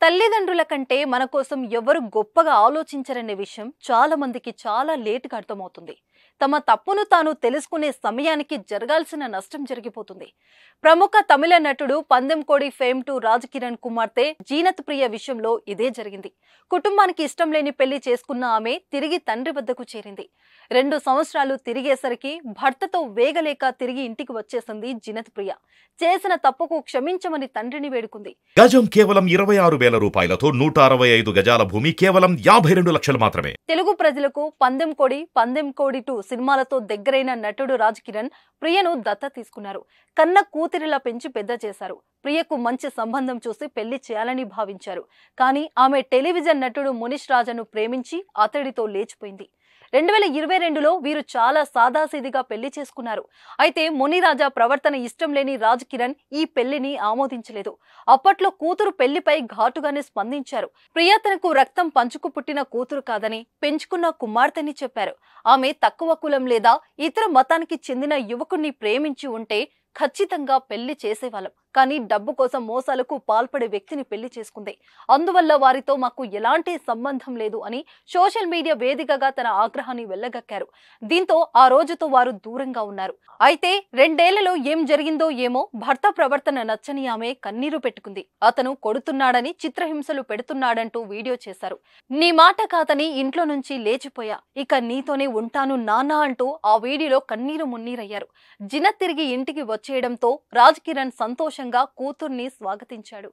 తల్లిదండ్రుల కంటే మన కోసం ఎవరు గొప్పగా ఆలోచించరనే విషయం చాలా మందికి చాలా లేటుగా అర్థమవుతుంది. తమ తప్పును తాను తెలుసుకునే సమయానికి జరగాల్సిన నష్టం జరిగిపోతుంది. ప్రముఖ తమిళ నటుడు పందెంకోడి ఫేమ్ 2 రాజ్ కిరణ్ కుమార్తె జీనత్ ప్రియ విషయంలో ఇదే జరిగింది. కుటుంబానికి ఇష్టం లేని పెళ్లి చేసుకున్న ఆమె తిరిగి తండ్రి వద్దకు చేరింది. 2 సంవత్సరాలు తిరిగేసరికి భర్తతో వేగలేక తిరిగి ఇంటికి వచ్చేసింది జీనత్ ప్రియ. చేసిన తప్పుకు క్షమించమని తండ్రిని వేడుకుంది. గజం కేవలం 26,000 రూపాయలతో 165 గజాల భూమి కేవలం 52 లక్షలు మాత్రమే. తెలుగు ప్రజలకు పందెంకోడి 2 సినిమాలతో దగ్గరైన నటుడు రాజ్ కిరణ్ ప్రియను దత్త తీసుకున్నారు. కన్న కూతురిలా పెంచి పెద్ద చేశారు. ప్రియకు మంచి సంబంధం చూసి పెళ్లి చేయాలని భావించారు. కానీ ఆమె టెలివిజన్ నటుడు మునిష్ రాజాను ప్రేమించి అతడితో లేచిపోయింది. 2022లో వీరు చాలా సాదాసీదిగా పెళ్లి చేసుకున్నారు. అయితే మునిరాజా ప్రవర్తన ఇష్టం లేని రాజ్ కిరణ్ ఈ పెళ్లిని ఆమోదించలేదు. అప్పట్లో కూతురు పెళ్లిపై ఘాటుగానే స్పందించారు. ప్రియ తనకు రక్తం పంచుకు పుట్టిన కూతురు కాదని, పెంచుకున్న కుమార్తెని చెప్పారు. ఆమె తక్కువ కులం లేదా ఇతర మతానికి చెందిన యువకుణ్ణి ప్రేమించి ఉంటే ఖచ్చితంగా పెళ్లి చేసేవాళ్ళం. కానీ డబ్బు కోసం మోసాలకు పాల్పడే వ్యక్తిని పెళ్లి చేసుకుంది. అందువల్ల వారితో మాకు ఎలాంటి సంబంధం లేదు అని సోషల్ మీడియా వేదికగా తన ఆగ్రహాన్ని వెళ్లగక్కారు. దీంతో ఆ రోజుతో వారు దూరంగా ఉన్నారు. అయితే 2 ఏళ్లలో ఏం జరిగిందో ఏమో భర్త ప్రవర్తన నచ్చని ఆమె కన్నీరు పెట్టుకుంది. అతను కొడుతున్నాడని, చిత్రహింసలు పెడుతున్నాడంటూ వీడియో చేశారు. నీ మాట కాదని ఇంట్లో నుంచి లేచిపోయా, ఇక నీతోనే ఉంటాను నాన్న అంటూ ఆ వీడియోలో కన్నీరు మున్నీరయ్యారు. జీనత్ తిరిగి ఇంటికి వచ్చేయడంతో రాజ్ కిరణ్ సంతోషంగా కూతుర్ని స్వాగతించాడు.